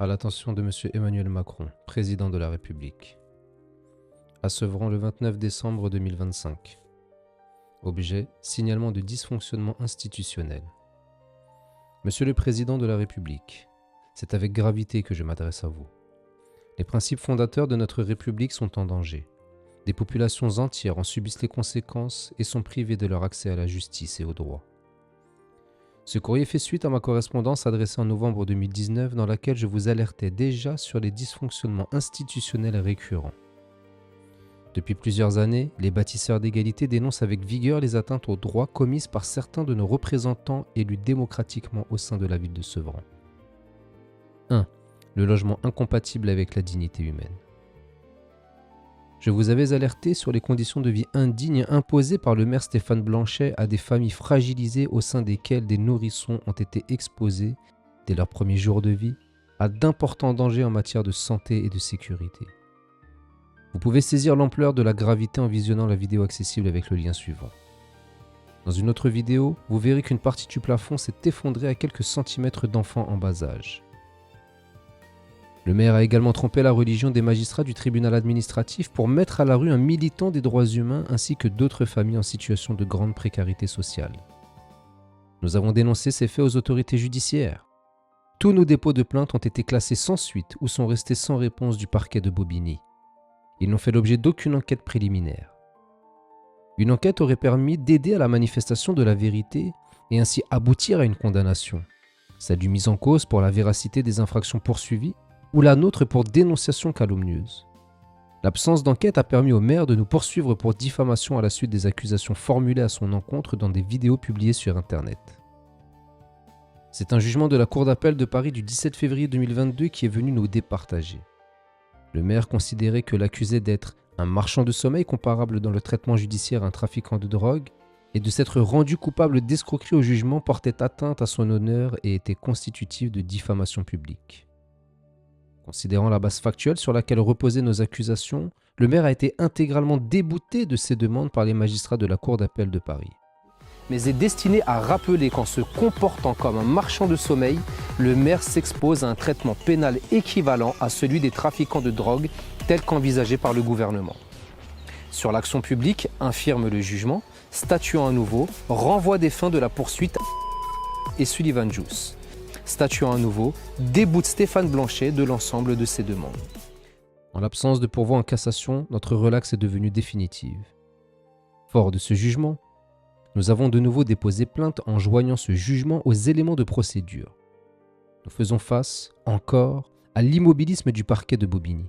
À l'attention de M. Emmanuel Macron, président de la République. À Sevran le 29 décembre 2025. Objet, signalement de dysfonctionnement institutionnel. Monsieur le Président de la République, c'est avec gravité que je m'adresse à vous. Les principes fondateurs de notre République sont en danger. Des populations entières en subissent les conséquences et sont privées de leur accès à la justice et au droit. Ce courrier fait suite à ma correspondance adressée en novembre 2019 dans laquelle je vous alertais déjà sur les dysfonctionnements institutionnels récurrents. Depuis plusieurs années, les bâtisseurs d'égalité dénoncent avec vigueur les atteintes aux droits commises par certains de nos représentants élus démocratiquement au sein de la ville de Sevran. 1. Le logement incompatible avec la dignité humaine. Je vous avais alerté sur les conditions de vie indignes imposées par le maire Stéphane Blanchet à des familles fragilisées au sein desquelles des nourrissons ont été exposés, dès leurs premiers jours de vie, à d'importants dangers en matière de santé et de sécurité. Vous pouvez saisir l'ampleur de la gravité en visionnant la vidéo accessible avec le lien suivant. Dans une autre vidéo, vous verrez qu'une partie du plafond s'est effondrée à quelques centimètres d'enfants en bas âge. Le maire a également trompé la religion des magistrats du tribunal administratif pour mettre à la rue un militant des droits humains ainsi que d'autres familles en situation de grande précarité sociale. Nous avons dénoncé ces faits aux autorités judiciaires. Tous nos dépôts de plainte ont été classés sans suite ou sont restés sans réponse du parquet de Bobigny. Ils n'ont fait l'objet d'aucune enquête préliminaire. Une enquête aurait permis d'aider à la manifestation de la vérité et ainsi aboutir à une condamnation, celle du mis en cause pour la véracité des infractions poursuivies ou la nôtre pour dénonciation calomnieuse. L'absence d'enquête a permis au maire de nous poursuivre pour diffamation à la suite des accusations formulées à son encontre dans des vidéos publiées sur Internet. C'est un jugement de la Cour d'appel de Paris du 17 février 2022 qui est venu nous départager. Le maire considérait que l'accusé d'être un marchand de sommeil comparable dans le traitement judiciaire à un trafiquant de drogue et de s'être rendu coupable d'escroquerie au jugement portait atteinte à son honneur et était constitutif de diffamation publique. Considérant la base factuelle sur laquelle reposaient nos accusations, le maire a été intégralement débouté de ses demandes par les magistrats de la Cour d'appel de Paris. Mais est destiné à rappeler qu'en se comportant comme un marchand de sommeil, le maire s'expose à un traitement pénal équivalent à celui des trafiquants de drogue tel qu'envisagé par le gouvernement. Sur l'action publique, infirme le jugement, statuant à nouveau, renvoi des fins de la poursuite et Sullivan Juice. Statuant à nouveau, déboute Stéphane Blanchet de l'ensemble de ses demandes. En l'absence de pourvoi en cassation, notre relaxe est devenue définitive. Fort de ce jugement, nous avons de nouveau déposé plainte en joignant ce jugement aux éléments de procédure. Nous faisons face, encore, à l'immobilisme du parquet de Bobigny.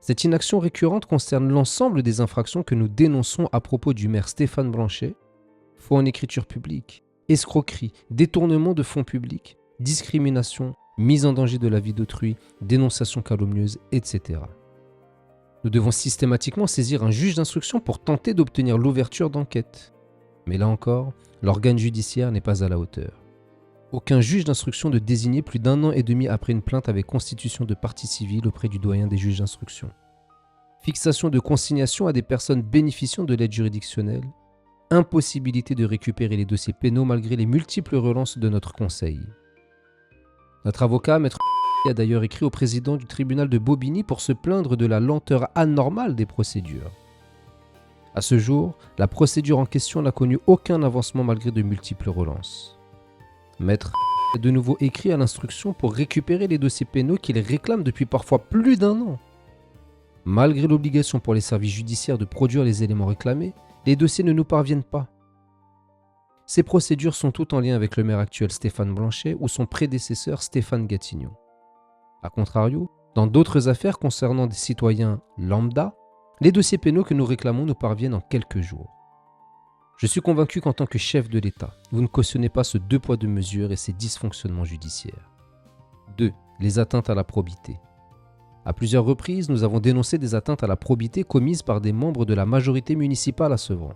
Cette inaction récurrente concerne l'ensemble des infractions que nous dénonçons à propos du maire Stéphane Blanchet, faux en écriture publique, escroquerie, détournement de fonds publics, discrimination, mise en danger de la vie d'autrui, dénonciation calomnieuse, etc. Nous devons systématiquement saisir un juge d'instruction pour tenter d'obtenir l'ouverture d'enquête. Mais là encore, l'organe judiciaire n'est pas à la hauteur. Aucun juge d'instruction ne désigné plus d'1 an et demi après une plainte avec constitution de partie civile auprès du doyen des juges d'instruction. Fixation de consignation à des personnes bénéficiant de l'aide juridictionnelle. Impossibilité de récupérer les dossiers pénaux malgré les multiples relances de notre conseil. Notre avocat, Maître a d'ailleurs écrit au président du tribunal de Bobigny pour se plaindre de la lenteur anormale des procédures. À ce jour, la procédure en question n'a connu aucun avancement malgré de multiples relances. Maître a de nouveau écrit à l'instruction pour récupérer les dossiers pénaux qu'il réclame depuis parfois plus d'1 an. Malgré l'obligation pour les services judiciaires de produire les éléments réclamés, les dossiers ne nous parviennent pas. Ces procédures sont toutes en lien avec le maire actuel Stéphane Blanchet ou son prédécesseur Stéphane Gatignon. A contrario, dans d'autres affaires concernant des citoyens lambda, les dossiers pénaux que nous réclamons nous parviennent en quelques jours. Je suis convaincu qu'en tant que chef de l'État, vous ne cautionnez pas ce 2 poids 2 mesures et ces dysfonctionnements judiciaires. 2. Les atteintes à la probité. À plusieurs reprises, nous avons dénoncé des atteintes à la probité commises par des membres de la majorité municipale à Sevran.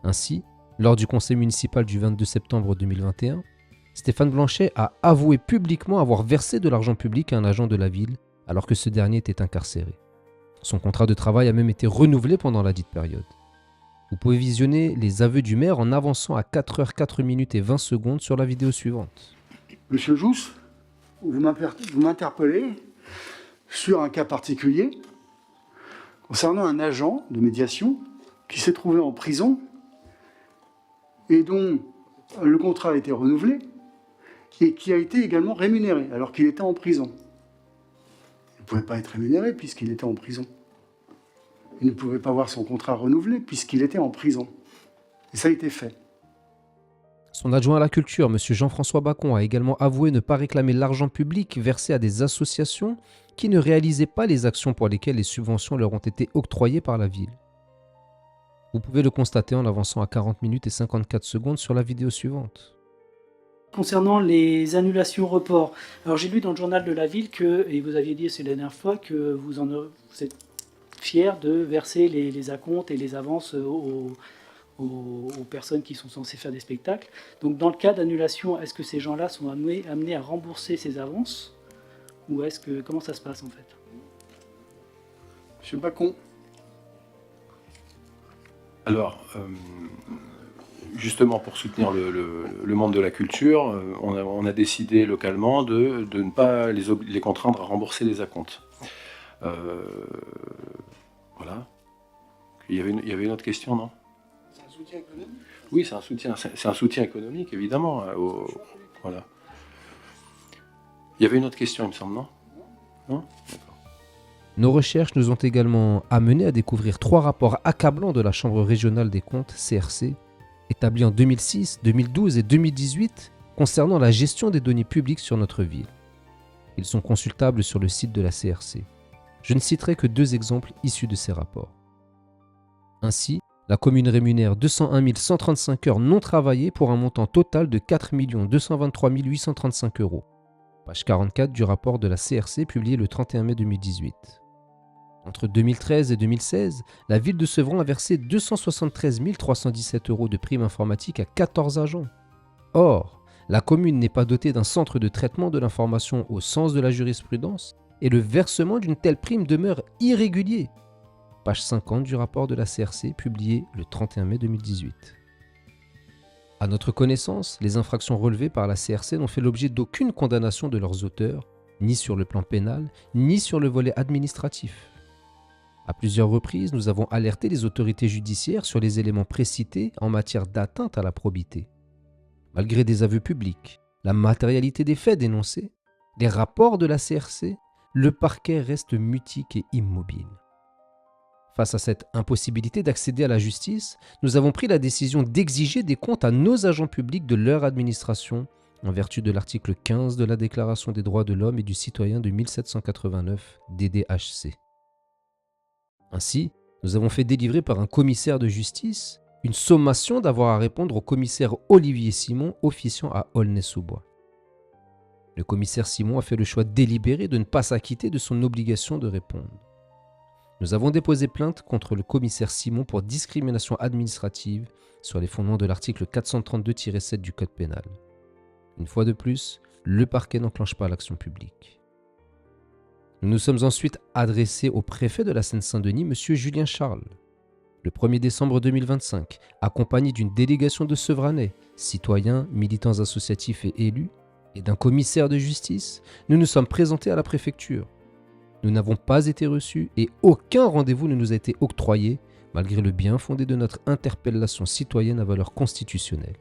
Ainsi, lors du conseil municipal du 22 septembre 2021, Stéphane Blanchet a avoué publiquement avoir versé de l'argent public à un agent de la ville alors que ce dernier était incarcéré. Son contrat de travail a même été renouvelé pendant la dite période. Vous pouvez visionner les aveux du maire en avançant à 4h 4 minutes et 20 secondes sur la vidéo suivante. Monsieur Jousse, vous m'interpellez sur un cas particulier concernant un agent de médiation qui s'est trouvé en prison et dont le contrat a été renouvelé et qui a été également rémunéré alors qu'il était en prison. Il ne pouvait pas être rémunéré puisqu'il était en prison. Il ne pouvait pas voir son contrat renouvelé puisqu'il était en prison. Et ça a été fait. Son adjoint à la culture, M. Jean-François Bacon, a également avoué ne pas réclamer l'argent public versé à des associations qui ne réalisaient pas les actions pour lesquelles les subventions leur ont été octroyées par la ville. Vous pouvez le constater en avançant à 40 minutes et 54 secondes sur la vidéo suivante. Concernant les annulations reports, alors j'ai lu dans le journal de la ville que, et vous aviez dit c'est la dernière fois, que vous êtes fier de verser les acomptes et les avances aux personnes qui sont censées faire des spectacles. Donc dans le cas d'annulation, est-ce que ces gens-là sont amenés à rembourser ces avances? Ou comment ça se passe en fait? Monsieur Bacon. Alors, justement pour soutenir le monde de la culture, on a décidé localement de ne pas les contraindre à rembourser les acomptes. Voilà. Il y avait une autre question, non? C'est un soutien économique? Oui, c'est un soutien économique, évidemment. Voilà. Il y avait une autre question, il me semble, non? Non? D'accord. Nos recherches nous ont également amenés à découvrir 3 rapports accablants de la Chambre régionale des comptes, CRC, établis en 2006, 2012 et 2018 concernant la gestion des données publiques sur notre ville. Ils sont consultables sur le site de la CRC. Je ne citerai que 2 exemples issus de ces rapports. Ainsi, la commune rémunère 201 135 heures non travaillées pour un montant total de 4 223 835 €. Page 44 du rapport de la CRC publié le 31 mai 2018. Entre 2013 et 2016, la ville de Sevran a versé 273 317 € de primes informatiques à 14 agents. Or, la commune n'est pas dotée d'un centre de traitement de l'information au sens de la jurisprudence et le versement d'une telle prime demeure irrégulier. Page 50 du rapport de la CRC publié le 31 mai 2018. À notre connaissance, les infractions relevées par la CRC n'ont fait l'objet d'aucune condamnation de leurs auteurs, ni sur le plan pénal, ni sur le volet administratif. À plusieurs reprises, nous avons alerté les autorités judiciaires sur les éléments précités en matière d'atteinte à la probité. Malgré des aveux publics, la matérialité des faits dénoncés, les rapports de la CRC, le parquet reste mutique et immobile. Face à cette impossibilité d'accéder à la justice, nous avons pris la décision d'exiger des comptes à nos agents publics de leur administration en vertu de l'article 15 de la Déclaration des droits de l'homme et du citoyen de 1789 DDHC. Ainsi, nous avons fait délivrer par un commissaire de justice une sommation d'avoir à répondre au commissaire Olivier Simon officiant à Aulnay-sous-Bois. Le commissaire Simon a fait le choix délibéré de ne pas s'acquitter de son obligation de répondre. Nous avons déposé plainte contre le commissaire Simon pour discrimination administrative sur les fondements de l'article 432-7 du Code pénal. Une fois de plus, le parquet n'enclenche pas l'action publique. Nous nous sommes ensuite adressés au préfet de la Seine-Saint-Denis, M. Julien Charles. Le 1er décembre 2025, accompagné d'une délégation de Sevranais, citoyens, militants associatifs et élus, et d'un commissaire de justice, nous nous sommes présentés à la préfecture. Nous n'avons pas été reçus et aucun rendez-vous ne nous a été octroyé, malgré le bien fondé de notre interpellation citoyenne à valeur constitutionnelle.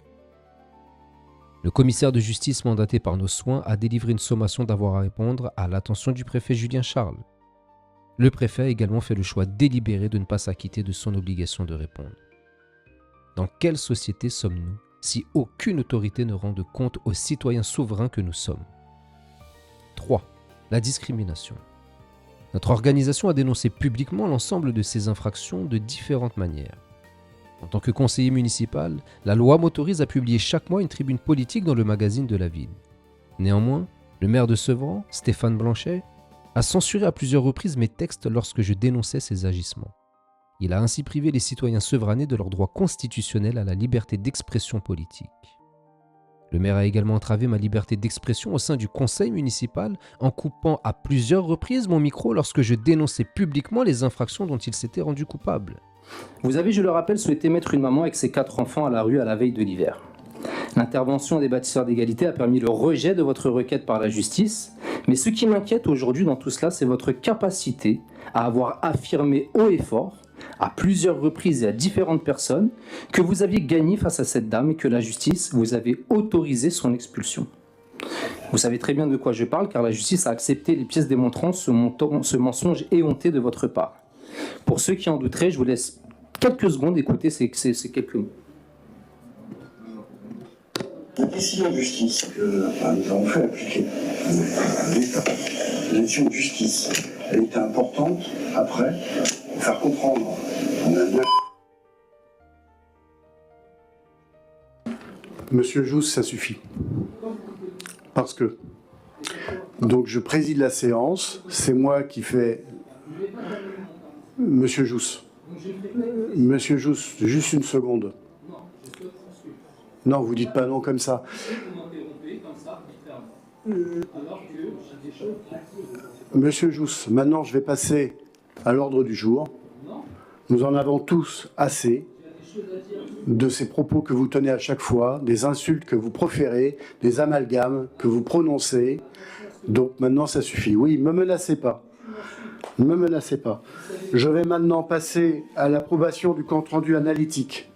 Le commissaire de justice mandaté par nos soins a délivré une sommation d'avoir à répondre à l'attention du préfet Julien Charles. Le préfet a également fait le choix délibéré de ne pas s'acquitter de son obligation de répondre. Dans quelle société sommes-nous si aucune autorité ne rend de compte aux citoyens souverains que nous sommes? 3. La discrimination. Notre organisation a dénoncé publiquement l'ensemble de ces infractions de différentes manières. En tant que conseiller municipal, la loi m'autorise à publier chaque mois une tribune politique dans le magazine de la ville. Néanmoins, le maire de Sevran, Stéphane Blanchet, a censuré à plusieurs reprises mes textes lorsque je dénonçais ces agissements. Il a ainsi privé les citoyens sevranais de leur droit constitutionnel à la liberté d'expression politique. Le maire a également entravé ma liberté d'expression au sein du conseil municipal en coupant à plusieurs reprises mon micro lorsque je dénonçais publiquement les infractions dont il s'était rendu coupable. Vous avez, je le rappelle, souhaité mettre une maman avec ses 4 enfants à la rue à la veille de l'hiver. L'intervention des bâtisseurs d'égalité a permis le rejet de votre requête par la justice, mais ce qui m'inquiète aujourd'hui dans tout cela, c'est votre capacité à avoir affirmé haut et fort, à plusieurs reprises et à différentes personnes, que vous aviez gagné face à cette dame et que la justice vous avait autorisé son expulsion. Vous savez très bien de quoi je parle, car la justice a accepté les pièces démontrant ce mensonge éhonté de votre part. Pour ceux qui en douteraient, je vous laisse quelques secondes écouter ces quelques mots. La décision de justice que nous avons fait appliquer l'État, la décision de justice, elle était importante après pour faire comprendre. Monsieur Jousse, ça suffit. Parce que, donc je préside la séance, c'est moi qui fais... Monsieur Jousse, juste une seconde. Non, vous dites pas non comme ça. Monsieur Jousse, maintenant je vais passer à l'ordre du jour. Nous en avons tous assez de ces propos que vous tenez à chaque fois, des insultes que vous proférez, des amalgames que vous prononcez. Donc maintenant ça suffit. Oui, ne me menacez pas. Ne me menacez pas. Je vais maintenant passer à l'approbation du compte-rendu analytique.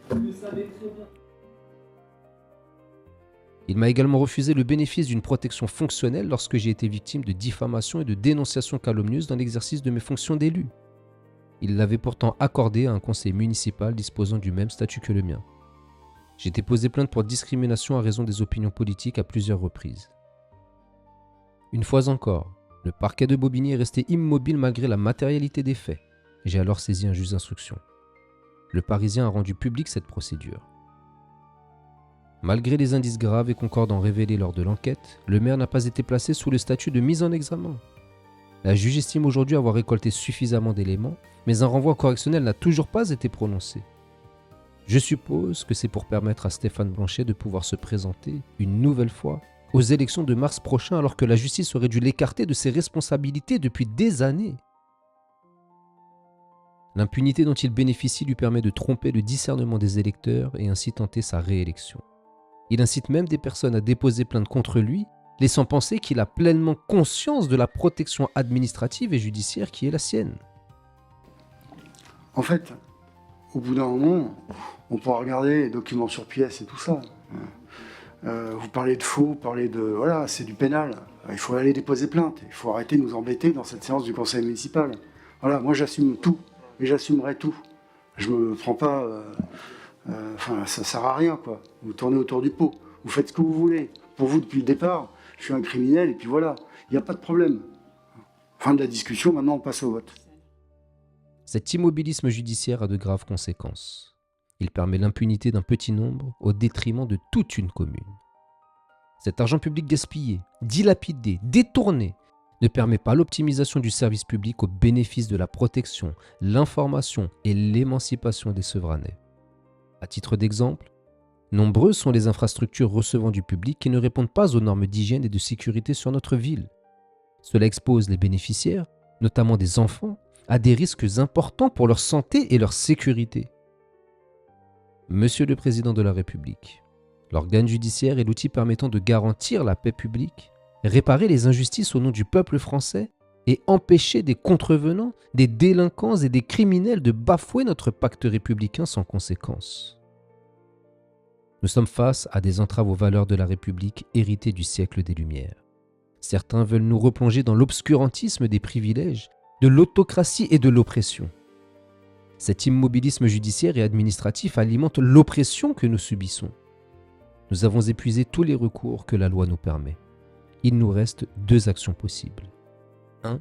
Il m'a également refusé le bénéfice d'une protection fonctionnelle lorsque j'ai été victime de diffamation et de dénonciation calomnieuse dans l'exercice de mes fonctions d'élu. Il l'avait pourtant accordé à un conseil municipal disposant du même statut que le mien. J'ai déposé plainte pour discrimination à raison des opinions politiques à plusieurs reprises. Une fois encore, le parquet de Bobigny est resté immobile malgré la matérialité des faits. J'ai alors saisi un juge d'instruction. Le Parisien a rendu publique cette procédure. Malgré les indices graves et concordants révélés lors de l'enquête, le maire n'a pas été placé sous le statut de mise en examen. La juge estime aujourd'hui avoir récolté suffisamment d'éléments, mais un renvoi correctionnel n'a toujours pas été prononcé. Je suppose que c'est pour permettre à Stéphane Blanchet de pouvoir se présenter, une nouvelle fois, aux élections de mars prochain alors que la justice aurait dû l'écarter de ses responsabilités depuis des années. L'impunité dont il bénéficie lui permet de tromper le discernement des électeurs et ainsi tenter sa réélection. Il incite même des personnes à déposer plainte contre lui, laissant penser qu'il a pleinement conscience de la protection administrative et judiciaire qui est la sienne. En fait, au bout d'un moment, on pourra regarder les documents sur pièce et tout ça. Vous parlez de faux, vous parlez de... Voilà, c'est du pénal. Il faut aller déposer plainte. Il faut arrêter de nous embêter dans cette séance du conseil municipal. Voilà, moi j'assume tout. Et j'assumerai tout. Je me prends pas... Enfin, ça sert à rien, quoi. Vous tournez autour du pot. Vous faites ce que vous voulez. Pour vous, depuis le départ, je suis un criminel et puis voilà. Il n'y a pas de problème. Fin de la discussion, maintenant on passe au vote. Cet immobilisme judiciaire a de graves conséquences. Il permet l'impunité d'un petit nombre au détriment de toute une commune. Cet argent public gaspillé, dilapidé, détourné, ne permet pas l'optimisation du service public au bénéfice de la protection, l'information et l'émancipation des Sevranais. À titre d'exemple, nombreuses sont les infrastructures recevant du public qui ne répondent pas aux normes d'hygiène et de sécurité sur notre ville. Cela expose les bénéficiaires, notamment des enfants, à des risques importants pour leur santé et leur sécurité. Monsieur le Président de la République, l'organe judiciaire est l'outil permettant de garantir la paix publique, réparer les injustices au nom du peuple français et empêcher des contrevenants, des délinquants et des criminels de bafouer notre pacte républicain sans conséquence. Nous sommes face à des entraves aux valeurs de la République héritées du siècle des Lumières. Certains veulent nous replonger dans l'obscurantisme des privilèges, de l'autocratie et de l'oppression. Cet immobilisme judiciaire et administratif alimente l'oppression que nous subissons. Nous avons épuisé tous les recours que la loi nous permet. Il nous reste 2 actions possibles. 1.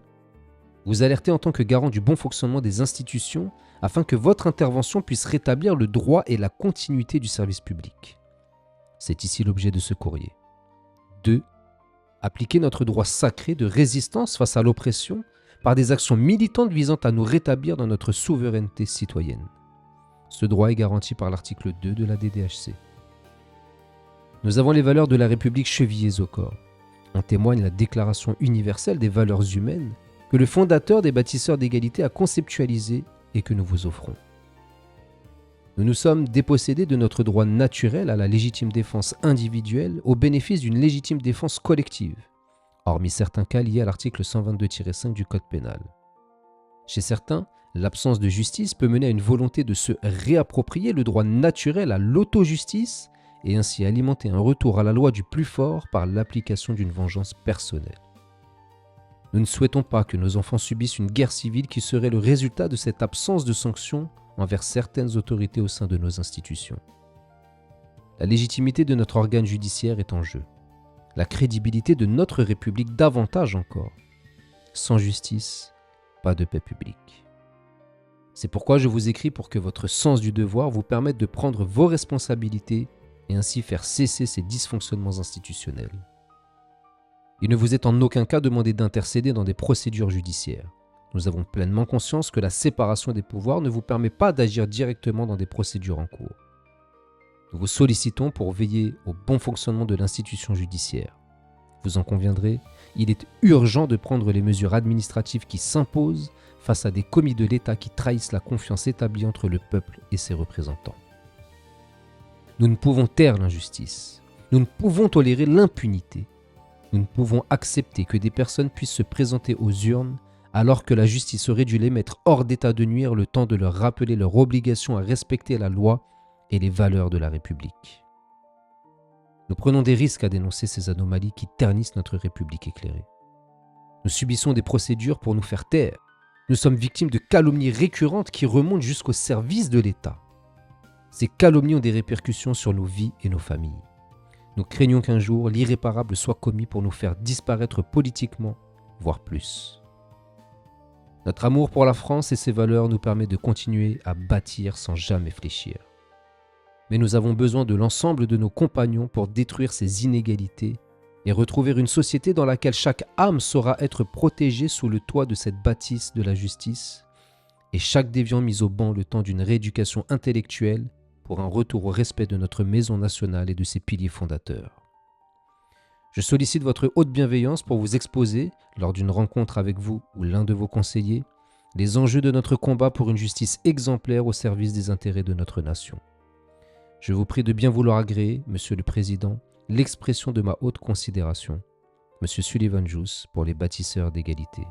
Vous alerter en tant que garant du bon fonctionnement des institutions afin que votre intervention puisse rétablir le droit et la continuité du service public. C'est ici l'objet de ce courrier. 2. Appliquer notre droit sacré de résistance face à l'oppression par des actions militantes visant à nous rétablir dans notre souveraineté citoyenne. Ce droit est garanti par l'article 2 de la DDHC. Nous avons les valeurs de la République chevillées au corps. En témoigne la Déclaration universelle des valeurs humaines que le fondateur des bâtisseurs d'égalité a conceptualisée et que nous vous offrons. Nous nous sommes dépossédés de notre droit naturel à la légitime défense individuelle au bénéfice d'une légitime défense collective, hormis certains cas liés à l'article 122-5 du Code pénal. Chez certains, l'absence de justice peut mener à une volonté de se réapproprier le droit naturel à l'auto-justice et ainsi alimenter un retour à la loi du plus fort par l'application d'une vengeance personnelle. Nous ne souhaitons pas que nos enfants subissent une guerre civile qui serait le résultat de cette absence de sanctions envers certaines autorités au sein de nos institutions. La légitimité de notre organe judiciaire est en jeu. La crédibilité de notre République davantage encore. Sans justice, pas de paix publique. C'est pourquoi je vous écris pour que votre sens du devoir vous permette de prendre vos responsabilités et ainsi faire cesser ces dysfonctionnements institutionnels. Il ne vous est en aucun cas demandé d'intercéder dans des procédures judiciaires. Nous avons pleinement conscience que la séparation des pouvoirs ne vous permet pas d'agir directement dans des procédures en cours. Nous vous sollicitons pour veiller au bon fonctionnement de l'institution judiciaire. Vous en conviendrez, il est urgent de prendre les mesures administratives qui s'imposent face à des commis de l'État qui trahissent la confiance établie entre le peuple et ses représentants. Nous ne pouvons taire l'injustice. Nous ne pouvons tolérer l'impunité. Nous ne pouvons accepter que des personnes puissent se présenter aux urnes alors que la justice aurait dû les mettre hors d'état de nuire le temps de leur rappeler leur obligation à respecter la loi et les valeurs de la République. Nous prenons des risques à dénoncer ces anomalies qui ternissent notre République éclairée. Nous subissons des procédures pour nous faire taire. Nous sommes victimes de calomnies récurrentes qui remontent jusqu'au service de l'État. Ces calomnies ont des répercussions sur nos vies et nos familles. Nous craignons qu'un jour l'irréparable soit commis pour nous faire disparaître politiquement, voire plus. Notre amour pour la France et ses valeurs nous permet de continuer à bâtir sans jamais fléchir. Mais nous avons besoin de l'ensemble de nos compagnons pour détruire ces inégalités et retrouver une société dans laquelle chaque âme saura être protégée sous le toit de cette bâtisse de la justice et chaque déviant mis au ban le temps d'une rééducation intellectuelle pour un retour au respect de notre maison nationale et de ses piliers fondateurs. Je sollicite votre haute bienveillance pour vous exposer, lors d'une rencontre avec vous ou l'un de vos conseillers, les enjeux de notre combat pour une justice exemplaire au service des intérêts de notre nation. Je vous prie de bien vouloir agréer, Monsieur le Président, l'expression de ma haute considération, Monsieur Sullivan Jous, pour les bâtisseurs d'égalité.